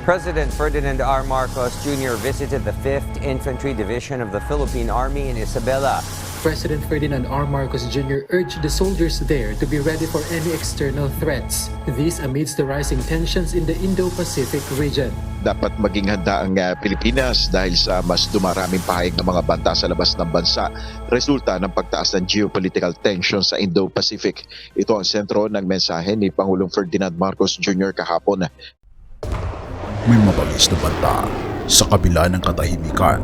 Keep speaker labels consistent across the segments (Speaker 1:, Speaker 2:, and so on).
Speaker 1: President Ferdinand R. Marcos Jr. visited the 5th Infantry Division of the Philippine Army in Isabela.
Speaker 2: President Ferdinand R. Marcos Jr. urged the soldiers there to be ready for any external threats. This amidst the rising tensions in the Indo-Pacific region.
Speaker 3: Dapat maging handa ang Pilipinas dahil sa mas dumaraming pahayag ng mga banta sa labas ng bansa, resulta ng pagtaas ng geopolitical tension sa Indo-Pacific. Ito ang sentro ng mensahe ni Pangulong Ferdinand Marcos Jr. kahapon.
Speaker 4: May mabagis na banta sa kabila ng katahimikan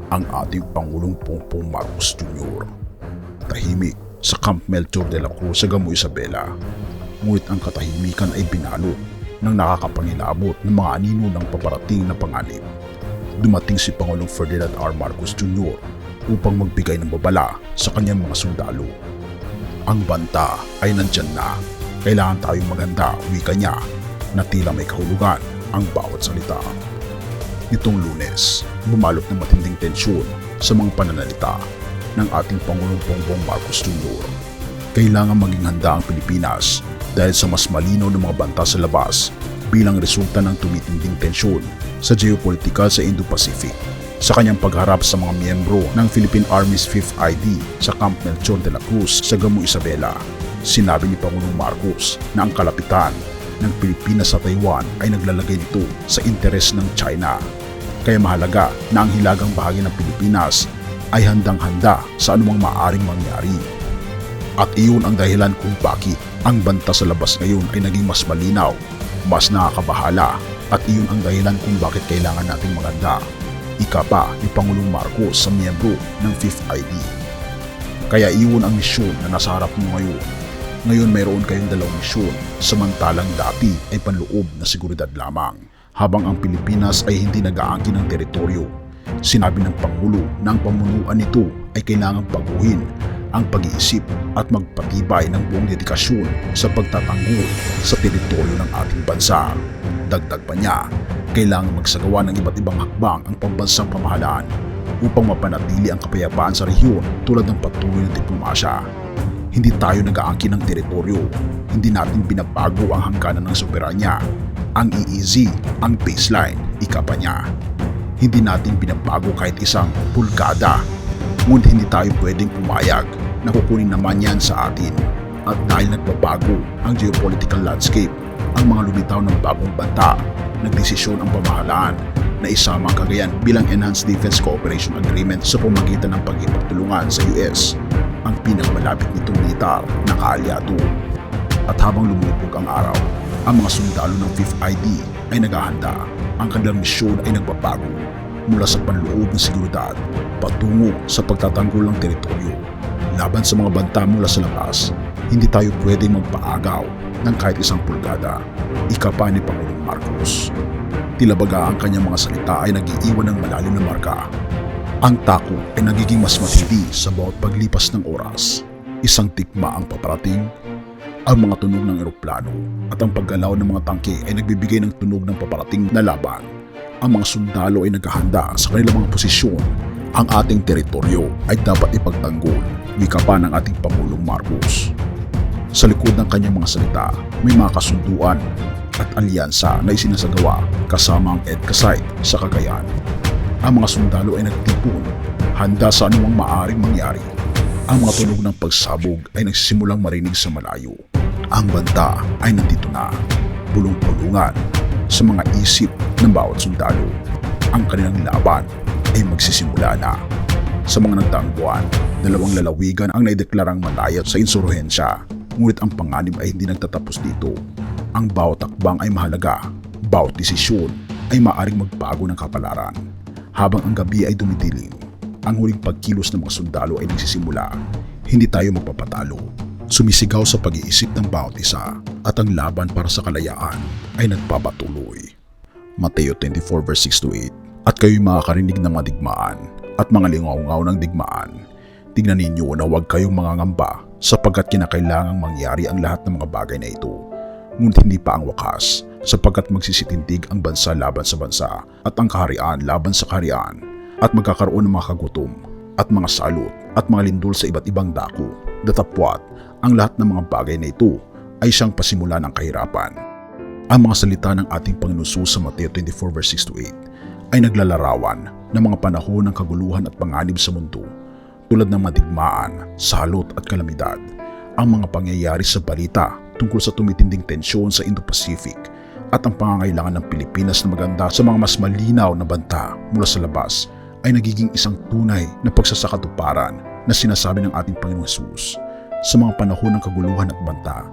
Speaker 4: ang ating Pangulong Bongbong Marcos Jr. Tahimik sa Camp Melchor de la Cruz sa Gamo Isabela. Ngunit ang katahimikan ay binalot ng nakakapangilabot ng mga anino ng paparating na panganib. Dumating si Pangulong Ferdinand R. Marcos Jr. upang magbigay ng babala sa kanyang mga sundalo. Ang banta ay nandyan na. Kailangan tayong maganda, wika niya, na tila may kahulugan ang bawat salita. Nitong Lunes, bumalot ng matinding tensyon sa mga pananalita ng ating Pangulong Bongbong Marcos Jr. Kailangan maging handa ang Pilipinas dahil sa mas malinaw na mga banta sa labas bilang resulta ng tumitinding tensyon sa geopolitika sa Indo-Pacific. Sa kanyang pagharap sa mga miyembro ng Philippine Army's 5th ID sa Camp Melchor de la Cruz sa Gamo Isabela, sinabi ni Pangulong Marcos na ang kalapitan ng Pilipinas sa Taiwan ay naglalagay nito sa interes ng China. Kaya mahalaga na ang hilagang bahagi ng Pilipinas ay handang-handa sa anumang maaaring mangyari. At iyon ang dahilan kung bakit ang banta sa labas ngayon ay naging mas malinaw, mas nakakabahala, at iyon ang dahilan kung bakit kailangan nating maganda. Ika pa ni Pangulong Marcos sa miyembro ng 5th ID. Kaya iyon ang misyon na nasa harap mo ngayon. Ngayon mayroon kayong dalawang misyon, samantalang dati ay panloob na seguridad lamang. Habang ang Pilipinas ay hindi nag-aangkin ng teritoryo, sinabi ng Pangulo na ang pamunuan nito ay kailangang baguhin ang pag-iisip at magpatibay ng buong dedikasyon sa pagtatanggol sa teritoryo ng ating bansa. Dagdag pa niya, kailangang magsagawa ng iba't ibang hakbang ang pambansang pamahalaan upang mapanatili ang kapayapaan sa rehiyon tulad ng patuloy na diplomasya. Hindi tayo nag-aangkin ng teritoryo, hindi natin binabago ang hangganan ng soberanya, ang EEZ, ang baseline, ika pa niya. Hindi natin binabago kahit isang pulgada, ngunit hindi tayo pwedeng pumayag na kukunin naman yan sa atin. At dahil nagbabago ang geopolitical landscape, ang mga lumitaw ng bagong banta, nagdesisyon ang pamahalaan na isama ang Cagayan bilang Enhanced Defense Cooperation Agreement sa pamagitan ng pagkipagtulungan sa US, ang pinakamalapit nitong militar na kaalyado. At habang lumulubog ang araw, ang mga sundalo ng 5th ID ay naghahanda. Ang kanilang misyon ay nagbabago mula sa panloob ng seguridad patungo sa pagtatanggol ng teritoryo. Laban sa mga banta mula sa labas, hindi tayo pwedeng magpaagaw ng kahit isang pulgada. Ika pa ni Pangulong Marcos. Tila baga ang kanyang mga salita ay nag-iiwan ng malalim na marka. Ang takot ay nagiging mas matindi sa bawat paglipas ng oras. Isang tikma ang paparating, ang mga tunog ng eroplano at ang paggalaw ng mga tangke ay nagbibigay ng tunog ng paparating na laban. Ang mga sundalo ay naghahanda sa kanilang mga posisyon. Ang ating teritoryo ay dapat ipagtanggol, wika pa ng ating Pangulong Marcos. Sa likod ng kanyang mga salita, may mga kasunduan at alyansa na isinasagawa kasama ang EDCA site sa Cagayan. Ang mga sundalo ay nagtipon, handa sa anumang maaaring mangyari. Ang mga tunog ng pagsabog ay nagsisimulang marinig sa malayo. Ang banta ay nandito na, bulong-bulungan sa mga isip ng bawat sundalo. Ang kanilang laban ay magsisimula na. Sa mga nagdaang buwan, 2 lalawigan ang naideklarang malaya sa insurhensya. Ngunit ang panganib ay hindi nagtatapos dito. Ang bawat takbang ay mahalaga, bawat desisyon ay maaaring magbago ng kapalaran. Habang ang gabi ay dumidilim, ang huling pagkilos ng mga sundalo ay nagsisimula. Hindi tayo magpapatalo. Sumisigaw sa pag-iisip ng bawat isa at ang laban para sa kalayaan ay nagpapatuloy. Mateo 24 verse 6-8. At kayo'y makakarinig ng mga digmaan at mga lingaw-ngaw ng digmaan. Tingnan ninyo na huwag kayong mangangamba sapagkat kinakailangang mangyari ang lahat ng mga bagay na ito. Ngunit hindi pa ang wakas, sapagkat magsisitindig ang bansa laban sa bansa at ang kaharian laban sa kaharian, at magkakaroon ng mga kagutom at mga salot at mga lindol sa iba't ibang dako. Datapwat, ang lahat ng mga bagay na ito ay siyang pasimula ng kahirapan. Ang mga salita ng ating Panginoon Jesus sa Mateo 24 verse 6 to 8 ay naglalarawan ng mga panahon ng kaguluhan at panganib sa mundo tulad ng madigmaan, salot at kalamidad. Ang mga pangyayari sa balita tungkol sa tumitinding tensyon sa Indo-Pacific at ang pangangailangan ng Pilipinas na maganda sa mga mas malinaw na banta mula sa labas ay nagiging isang tunay na pagsasakatuparan na sinasabi ng ating Panginoong Jesus. Sa mga panahon ng kaguluhan at banta,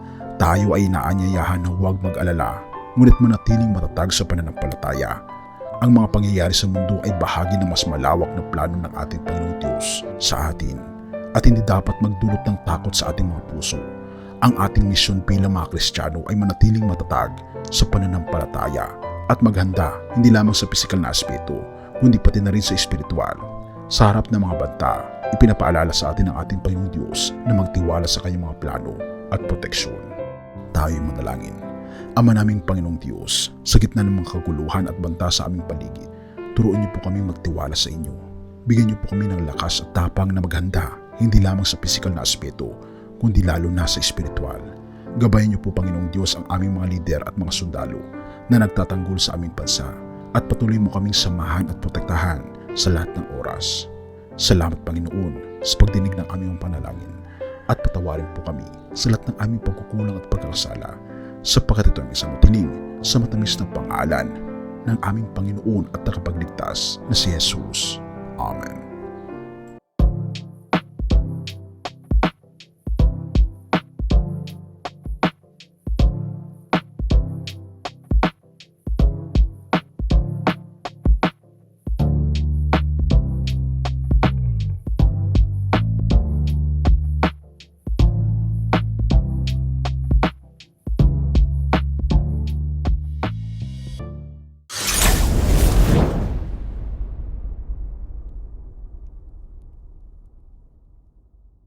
Speaker 4: tayo ay inaanyayahan na huwag mag-alala, ngunit manatiling matatag sa pananampalataya. Ang mga pangyayari sa mundo ay bahagi ng mas malawak na plano ng ating Panginoong Diyos sa atin at hindi dapat magdulot ng takot sa ating mga puso. Ang ating misyon bilang mga Kristiyano ay manatiling matatag sa pananampalataya at maghanda hindi lamang sa pisikal na aspeto, kundi pati na rin sa espiritual. Sa harap ng mga banta, ipinapaalala sa atin ng ating Panginoong Diyos na magtiwala sa kanyang mga plano at proteksyon. Tayo'y manalangin. Ama naming Panginoong Diyos, sa gitna ng mga kaguluhan at banta sa aming paligid, turuan niyo po kami magtiwala sa inyo. Bigyan niyo po kami ng lakas at tapang na maghanda, hindi lamang sa pisikal na aspeto, kundi lalo na sa espiritual. Gabayan niyo po Panginoong Diyos ang aming mga lider at mga sundalo na nagtatanggol sa aming bansa at patuloy mo kaming samahan at protektahan sa lahat ng oras. Salamat Panginoon sa pagdinig ng aming panalangin at patawarin po kami sa lahat ng aming pagkukulang at pagkakasala sapagkat ito ang isang matiling sa matamis na pangalan ng aming Panginoon at tagapagligtas na si Jesus. Amen.